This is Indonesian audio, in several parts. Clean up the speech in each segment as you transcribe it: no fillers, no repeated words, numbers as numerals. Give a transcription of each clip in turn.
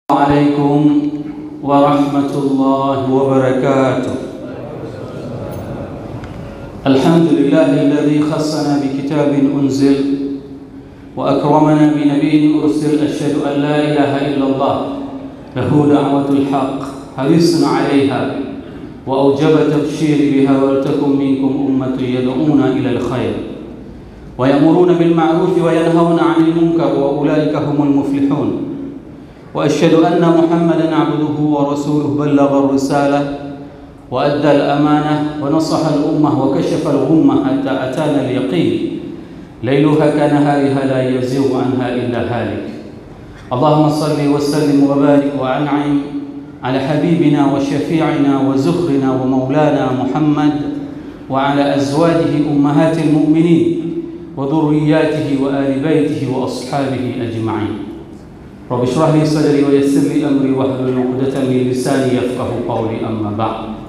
عليكم ورحمة الله وبركاته. الحمد لله الذي خصنا بكتاب أنزل وأكرمنا بنبي أرسل. أشهد أن لا إله إلا الله له دعوة الحق حريص عليها وأوجب تبشير بها ولتكن منكم أمة يدعون إلى الخير ويأمرون بالمعروف وينهون عن المنكر وأولئك هم المفلحون. وأشهد أن محمدًا عبده ورسوله بلغ الرسالة وأدى الأمانة ونصح الأمة وكشف الغمة حتى أتانا اليقين ليلها كنهارها لا يزيغ عنها إلا هالك. اللهم صل وسلم وبارك وأنعم على حبيبنا وشفيعنا وزخرنا ومولانا محمد وعلى أزواجه أمهات المؤمنين وذرياته وآل بيته وأصحابه أجمعين. Rabbi shrah li sadri wa yassir li amri wahlul 'uqdatam min lisani yafqahu qawli, amma ba'd.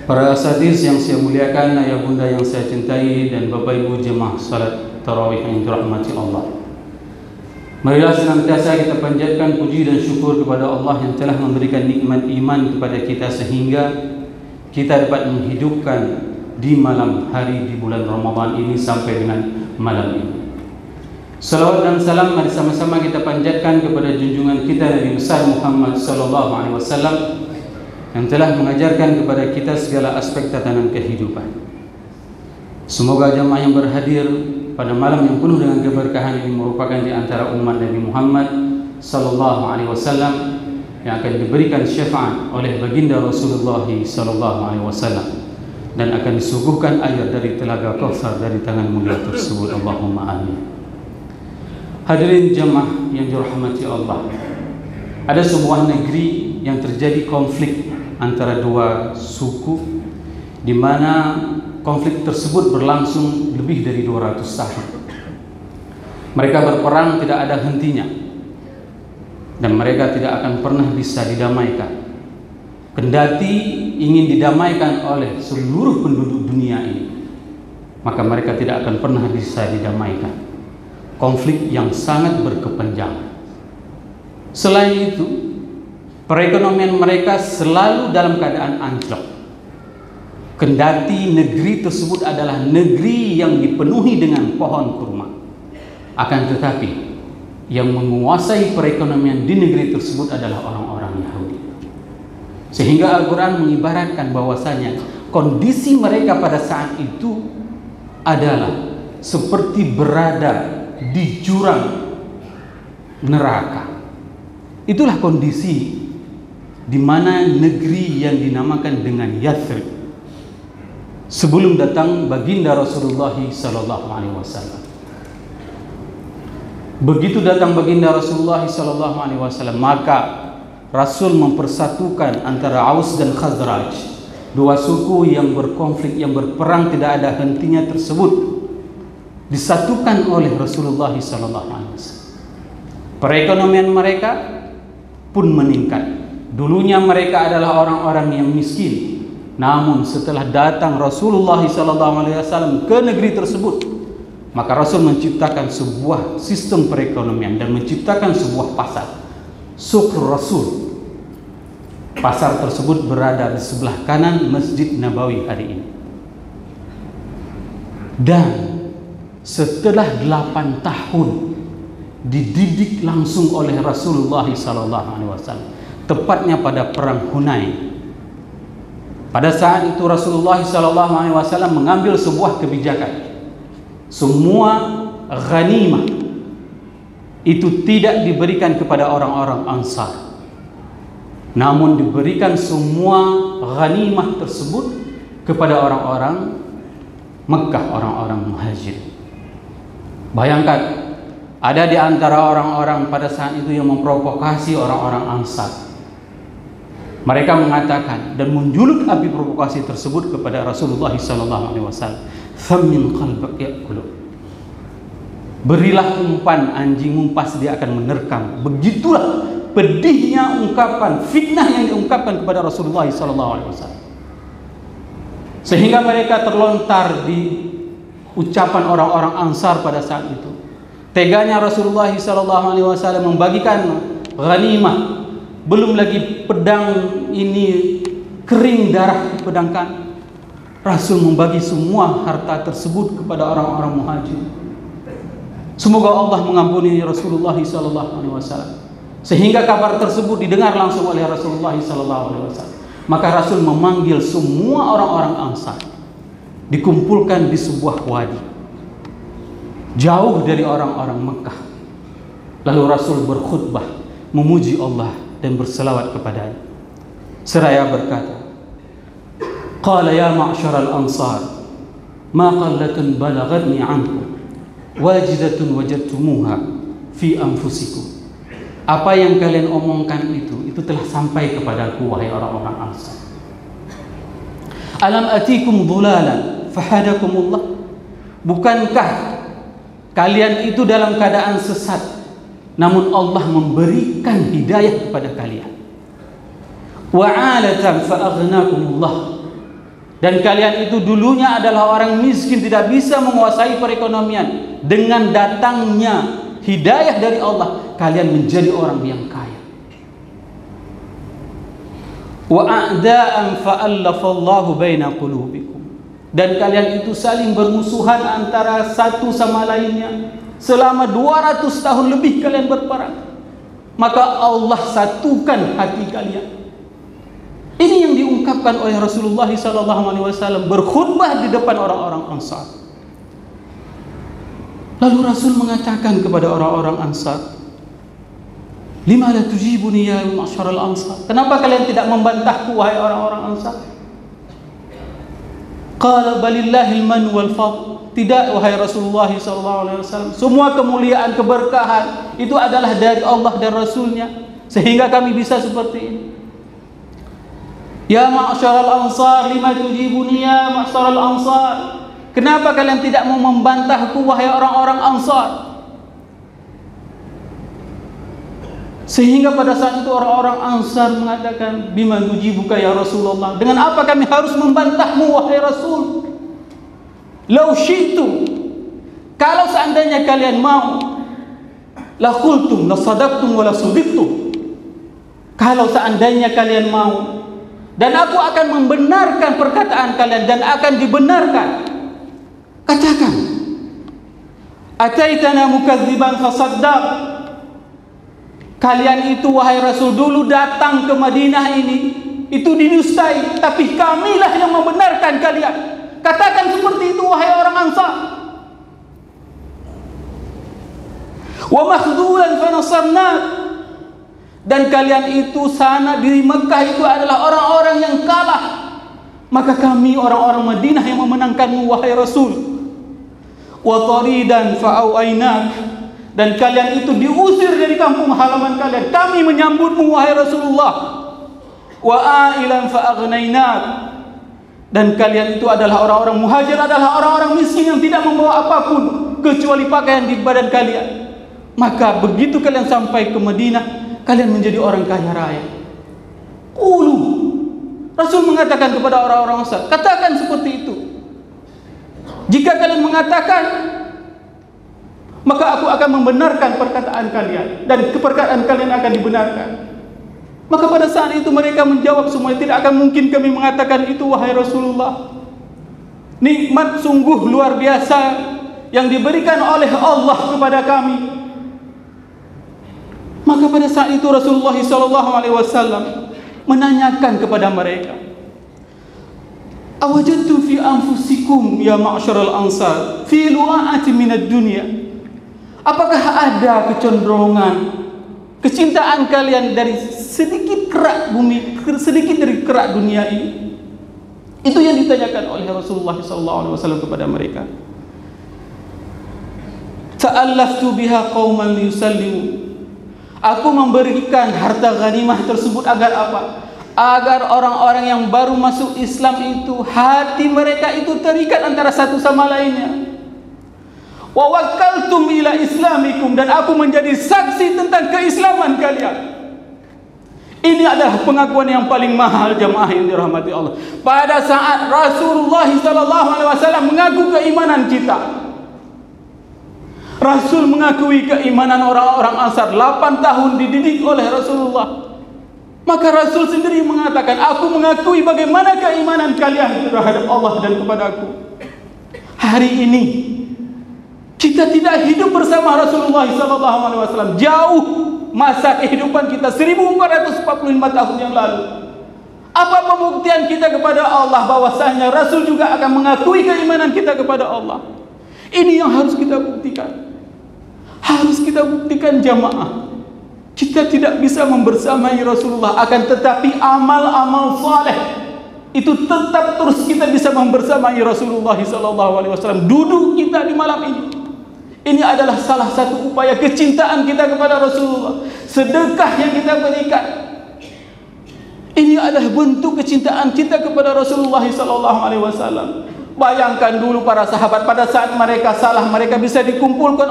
Para asatiz yang saya muliakan, ayah bunda yang saya cintai, dan bapak ibu jemaah salat tarawih yang dirahmati Allah. Marilah senantiasa kita panjatkan puji dan syukur kepada Allah yang telah memberikan nikmat iman kepada kita sehingga kita dapat menghidupkan di malam hari di bulan Ramadan ini sampai dengan malam ini. Salawat dan salam mari sama-sama kita panjatkan kepada junjungan kita Nabi besar Muhammad sallallahu alaihi wasallam yang telah mengajarkan kepada kita segala aspek tatanan kehidupan. Semoga jemaah yang berhadir pada malam yang penuh dengan keberkahan ini merupakan di antara umat Nabi Muhammad sallallahu alaihi wasallam yang akan diberikan syafaat oleh baginda Rasulullah sallallahu alaihi wasallam dan akan disuguhkan air dari telaga Kautsar dari tangan mulia tersebut. Allahumma amin. Hadirin jemaah yang dirahmati Allah, ada sebuah negeri yang terjadi konflik antara dua suku, di mana konflik tersebut berlangsung lebih dari 200 tahun. Mereka berperang tidak ada hentinya, dan mereka tidak akan pernah bisa didamaikan. Kendati ingin didamaikan oleh seluruh penduduk dunia ini, maka mereka tidak akan pernah bisa didamaikan. Konflik yang sangat berkepanjangan. Selain itu, perekonomian mereka selalu dalam keadaan anjlok. Kendati negeri tersebut adalah negeri yang dipenuhi dengan pohon kurma, akan tetapi yang menguasai perekonomian di negeri tersebut adalah orang-orang Yahudi. Sehingga Al-Quran mengibaratkan bahwasanya kondisi mereka pada saat itu adalah seperti berada di jurang neraka. Itulah kondisi di mana negeri yang dinamakan dengan Yathrib sebelum datang baginda Rasulullah sallallahu alaihi wasallam. Begitu datang baginda Rasulullah sallallahu alaihi wasallam, maka Rasul mempersatukan antara Aus dan Khazraj, dua suku yang berkonflik, yang berperang tidak ada hentinya tersebut, disatukan oleh Rasulullah SAW. Perekonomian mereka pun meningkat. Dulunya mereka adalah orang-orang yang miskin, namun setelah datang Rasulullah SAW ke negeri tersebut, maka Rasul menciptakan sebuah sistem perekonomian dan menciptakan sebuah pasar, Suq Rasul. Pasar tersebut berada di sebelah kanan Masjid Nabawi hari ini. Dan setelah 8 tahun dididik langsung oleh Rasulullah SAW, tepatnya pada perang Hunain. Pada saat itu Rasulullah SAW mengambil sebuah kebijakan. Semua ghanimah itu tidak diberikan kepada orang-orang Ansar, namun diberikan semua ghanimah tersebut kepada orang-orang Mekah, orang-orang Muhajir. Bayangkan, ada di antara orang-orang pada saat itu yang memprovokasi orang-orang Ansar. Mereka mengatakan dan menjuluk api provokasi tersebut kepada Rasulullah SAW. Thammin qalbak ya'kulu. Berilah umpan anjingmu, pasti dia akan menerkam. Begitulah pedihnya ungkapan fitnah yang diungkapkan kepada Rasulullah SAW. Sehingga mereka terlontar di ucapan orang-orang Ansar pada saat itu. Teganya Rasulullah SAW membagikan ghanimah, belum lagi pedang ini kering darah dipedangkan. Rasul membagi semua harta tersebut kepada orang-orang muhajir. Semoga Allah mengampuni Rasulullah SAW, sehingga kabar tersebut didengar langsung oleh Rasulullah SAW. Maka Rasul memanggil semua orang-orang Ansar, dikumpulkan di sebuah wadi jauh dari orang-orang Mekah. Lalu Rasul berkhutbah memuji Allah dan berselawat kepadanya, seraya berkata, qala ya ma'syaral ansar, ma qallatun balagatni ankum wajidatun wajadtumuha fi anfusikum. Apa yang kalian omongkan itu telah sampai kepadaku, wahai orang-orang Ansar. Alam atikum dhulalan fahadakumullah. Bukankah kalian itu dalam keadaan sesat, namun Allah memberikan hidayah kepada kalian. Wa'alatan fa'aghnakumullah. Dan kalian itu dulunya adalah orang miskin, tidak bisa menguasai perekonomian. Dengan datangnya hidayah dari Allah, kalian menjadi orang yang kaya. Wa a'da'an fa'allafallahu baina qulubikum. Dan kalian itu saling bermusuhan antara satu sama lainnya. Selama 200 tahun lebih kalian berperang, maka Allah satukan hati kalian. Ini yang diungkapkan oleh Rasulullah SAW berkhutbah di depan orang-orang Ansar. Lalu Rasul mengatakan kepada orang-orang Ansar, lima la tujibuni ya ma'syaral Ansar. Kenapa kalian tidak membantahku, wahai orang-orang Ansar? Qala balillahil man wal fadl. Tidak, wahai Rasulullah SAW. Semua kemuliaan, keberkahan itu adalah dari Allah dan Rasulnya, sehingga kami bisa seperti ini. Ya ma'syaral ansar, lima tujibuni ya ma'syaral ansar. Kenapa kalian tidak mau membantahku, wahai orang-orang Ansar? Sehingga pada saat itu orang-orang Ansar mengatakan, bima nujibuka ya Rasulullah. Dengan apa kami harus membantahmu, wahai Rasul? Lau syi'tum, kalau seandainya kalian mau, la qultum la sadaqtum wa la sudiktum. Kalau seandainya kalian mau, dan aku akan membenarkan perkataan kalian dan akan dibenarkan. Katakan, ataitana mukadziban fasaddaq. Kalian itu, wahai Rasul, dulu datang ke Madinah ini itu didustai, tapi kamilah yang membenarkan kalian. Katakan seperti itu, wahai orang Ansar. Wa makhdulan fa nasarnak. Dan kalian itu sana di Mekah itu adalah orang-orang yang kalah, maka kami orang-orang Madinah yang memenangkanmu, wahai Rasul. Wa taridan fa auainak. Dan kalian itu diusir dari kampung halaman kalian, kami menyambutmu, wahai Rasulullah. Wa ailan fa aghnainak. Dan kalian itu adalah orang-orang muhajir, adalah orang-orang miskin yang tidak membawa apapun kecuali pakaian di badan kalian. Maka begitu kalian sampai ke Madinah, kalian menjadi orang kaya raya. Qulu. Rasul mengatakan kepada orang-orang Ansar, katakan seperti itu. Jika kalian mengatakan, maka aku akan membenarkan perkataan kalian, dan perkataan kalian akan dibenarkan. Maka pada saat itu mereka menjawab semua, tidak akan mungkin kami mengatakan itu, wahai Rasulullah. Nikmat sungguh luar biasa yang diberikan oleh Allah kepada kami. Maka pada saat itu Rasulullah SAW menanyakan kepada mereka, awajadtum fi anfusikum ya ma'syaral ansar fi lu'ati minad dunya. Apakah ada kecenderungan, kecintaan kalian dari sedikit kerak bumi, sedikit dari kerak dunia ini? Itu yang ditanyakan oleh Rasulullah SAW kepada mereka. Ta'allaftu biha qauman liyusallimu. Aku memberikan harta ghanimah tersebut agar apa? Agar orang-orang yang baru masuk Islam itu, hati mereka itu terikat antara satu sama lainnya. Wa wakkaltum ila islamikum. Dan aku menjadi saksi tentang keislaman kalian. Ini adalah pengakuan yang paling mahal, jamaah yang dirahmati Allah. Pada saat Rasulullah SAW mengaku keimanan kita, Rasul mengakui keimanan orang-orang Ansar. 8 tahun dididik oleh Rasulullah. Maka Rasul sendiri mengatakan, aku mengakui bagaimana keimanan kalian terhadap Allah dan kepadaku. Hari ini kita tidak hidup bersama Rasulullah SAW. Jauh masa kehidupan kita, 1445 tahun yang lalu. Apa pembuktian kita kepada Allah bahwasanya Rasul juga akan mengakui keimanan kita kepada Allah? Ini yang harus kita buktikan. Harus kita buktikan jamaah. Kita tidak bisa membersamai Rasulullah, akan tetapi amal-amal saleh itu tetap terus kita bisa membersamai Rasulullah SAW. Duduk kita di malam ini, ini adalah salah satu upaya kecintaan kita kepada Rasulullah. Sedekah yang kita berikan, ini adalah bentuk kecintaan kita kepada Rasulullah SAW. Bayangkan dulu para sahabat, pada saat mereka salah, mereka bisa dikumpulkan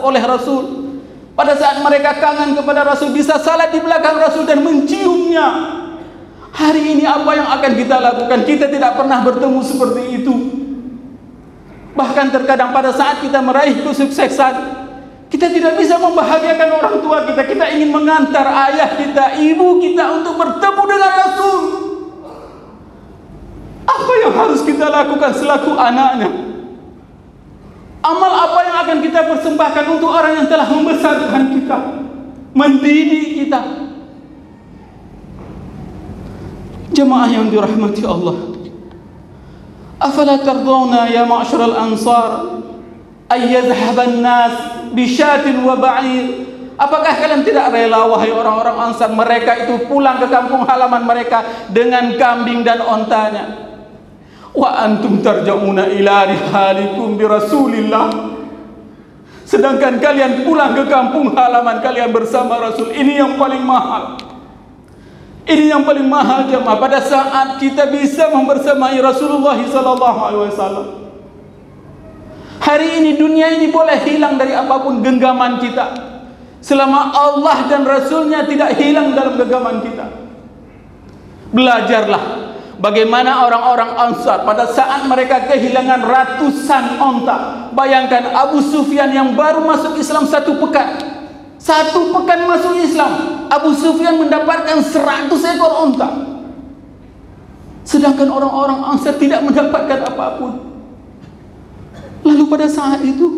oleh Rasul. Pada saat mereka kangen kepada Rasul, bisa salat di belakang Rasul dan menciumnya. Hari ini apa yang akan kita lakukan? Kita tidak pernah bertemu seperti itu. Bahkan terkadang pada saat kita meraih kesuksesan, kita tidak bisa membahagiakan orang tua kita. Kita ingin mengantar ayah kita, ibu kita untuk bertemu dengan Rasul. Apa yang harus kita lakukan selaku anaknya? Amal apa yang akan kita persembahkan untuk orang yang telah membesarkan kita, mendidik kita? Jemaah yang dirahmati Allah, afala tardawna ya ma'syaral ansar ay yadhhaban nas bi syatin wa ba'ir? Apakah kalian tidak rela, wahai orang-orang Ansar, mereka itu pulang ke kampung halaman mereka dengan kambing dan ontanya? Wa antum tarja'una ila rihalikum bi Rasulillah, sedangkan kalian pulang ke kampung halaman kalian bersama Rasul. Ini yang paling mahal. Ini yang paling mahal jemaah. Pada saat kita bisa membersamai Rasulullah SAW. Hari ini dunia ini boleh hilang dari apapun genggaman kita, selama Allah dan Rasulnya tidak hilang dalam genggaman kita. Belajarlah bagaimana orang-orang Ansar pada saat mereka kehilangan ratusan onta. Bayangkan Abu Sufyan yang baru masuk Islam 1 pekan. 1 pekan masuk Islam, Abu Sufyan mendapatkan 100 ekor onta. Sedangkan orang-orang Ansar tidak mendapatkan apapun. Lalu pada saat itu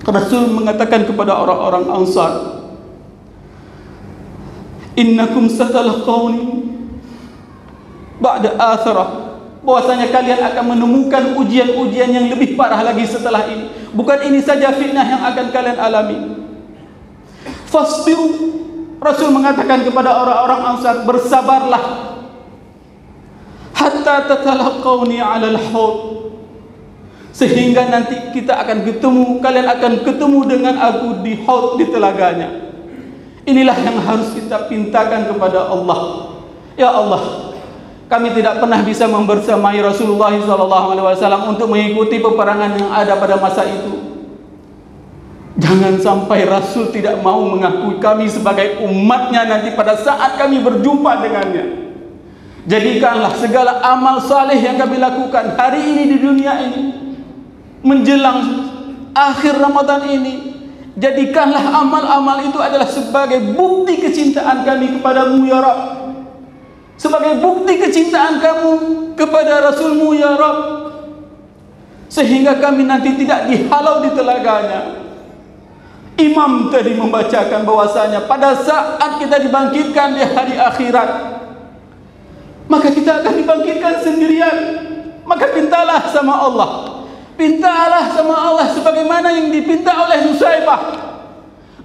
Rasul mengatakan kepada orang-orang Ansar, innakum satalqawni ba'da athara, bahwasanya kalian akan menemukan ujian-ujian yang lebih parah lagi setelah ini. Bukan ini saja fitnah yang akan kalian alami. Fasbiru, Rasul mengatakan kepada orang-orang Ansar, bersabarlah hatta tatalaqawni 'alal haud, sehingga nanti kita akan ketemu, kalian akan ketemu dengan aku di haud, di telaganya. Inilah yang harus kita pintakan kepada Allah. Ya Allah, kami tidak pernah bisa membersamai Rasulullah SAW untuk mengikuti peperangan yang ada pada masa itu. Jangan sampai Rasul tidak mau mengakui kami sebagai umatnya nanti pada saat kami berjumpa dengannya. Jadikanlah segala amal saleh yang kami lakukan hari ini di dunia ini, menjelang akhir Ramadan ini, jadikanlah amal-amal itu adalah sebagai bukti kecintaan kami kepadamu ya Rabb, sebagai bukti kecintaan kamu kepada Rasulmu ya Rabb, sehingga kami nanti tidak dihalau di telaganya. Imam tadi membacakan bahwasanya pada saat kita dibangkitkan di hari akhirat, maka kita akan dibangkitkan sendirian. Maka pintalah sama Allah, pintalah sama Allah sebagaimana yang dipinta oleh Nusaybah.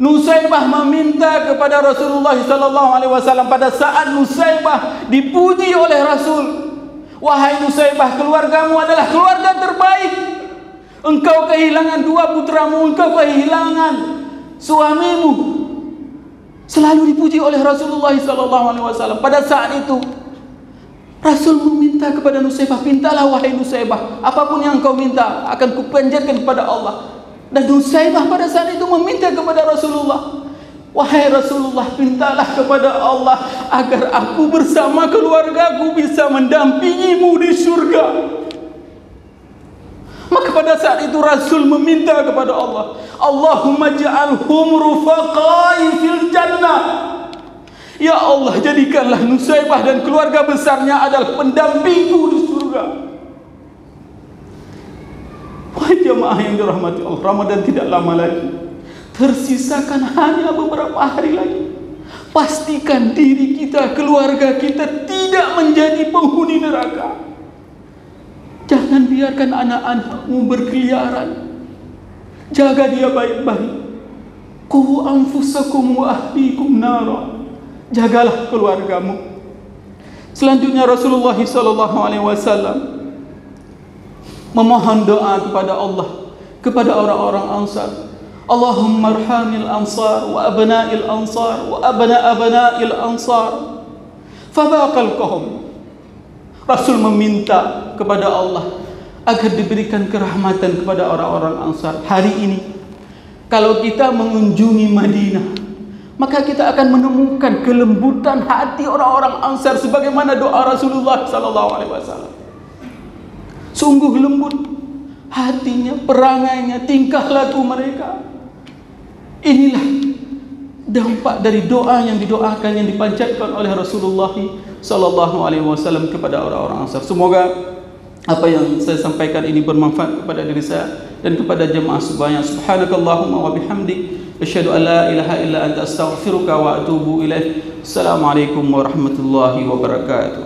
Nusaybah meminta kepada Rasulullah SAW pada saat Nusaybah dipuji oleh Rasul. Wahai Nusaybah, keluargamu adalah keluarga terbaik. Engkau kehilangan 2 putramu, engkau kehilangan suamimu. Selalu dipuji oleh Rasulullah SAW. Pada saat itu Rasul meminta kepada Nusaybah, pintalah wahai Nusaybah, apapun yang kau minta akan kupanjatkan kepada Allah. Dan Nusaybah pada saat itu meminta kepada Rasulullah, wahai Rasulullah, pintalah kepada Allah agar aku bersama keluargaku bisa mendampingimu di surga. Maka pada saat itu itu Rasul meminta kepada Allah, Allahumma ja'alhum rufaqai fil jannah. Ya Allah, jadikanlah Nusaybah dan keluarga besarnya adalah pendampingku di surga. Wahai jemaah yang dirahmati Allah, Ramadan tidak lama lagi. Tersisakan hanya beberapa hari lagi. Pastikan diri kita, keluarga kita tidak menjadi penghuni neraka. Jangan biarkan anak-anakmu berkeliaran. Jaga dia baik-baik. Qu anfusakum wa ahlikum nara. Jagalah keluargamu. Selanjutnya Rasulullah SAW memohon doa kepada Allah, kepada orang-orang Ansar. Allahumma arhamil ansar wa abna'il ansar wa abna'il ansar fabaqal qahum. Rasul meminta kepada Allah agar diberikan kerahmatan kepada orang-orang Ansar. Hari ini kalau kita mengunjungi Madinah, maka kita akan menemukan kelembutan hati orang-orang Ansar sebagaimana doa Rasulullah SAW. Sungguh lembut hatinya, perangainya, tingkah laku mereka. Inilah dampak dari doa yang didoakan, yang dipanjatkan oleh Rasulullah SAW kepada orang-orang Ansar. Semoga apa yang saya sampaikan ini bermanfaat kepada diri saya dan kepada jemaah semuanya. Subhanakallahumma wa bihamdik, asyhadu an la ilaha illa anta, astaghfiruka wa atubu ilaik. Assalamualaikum warahmatullahi wabarakatuh.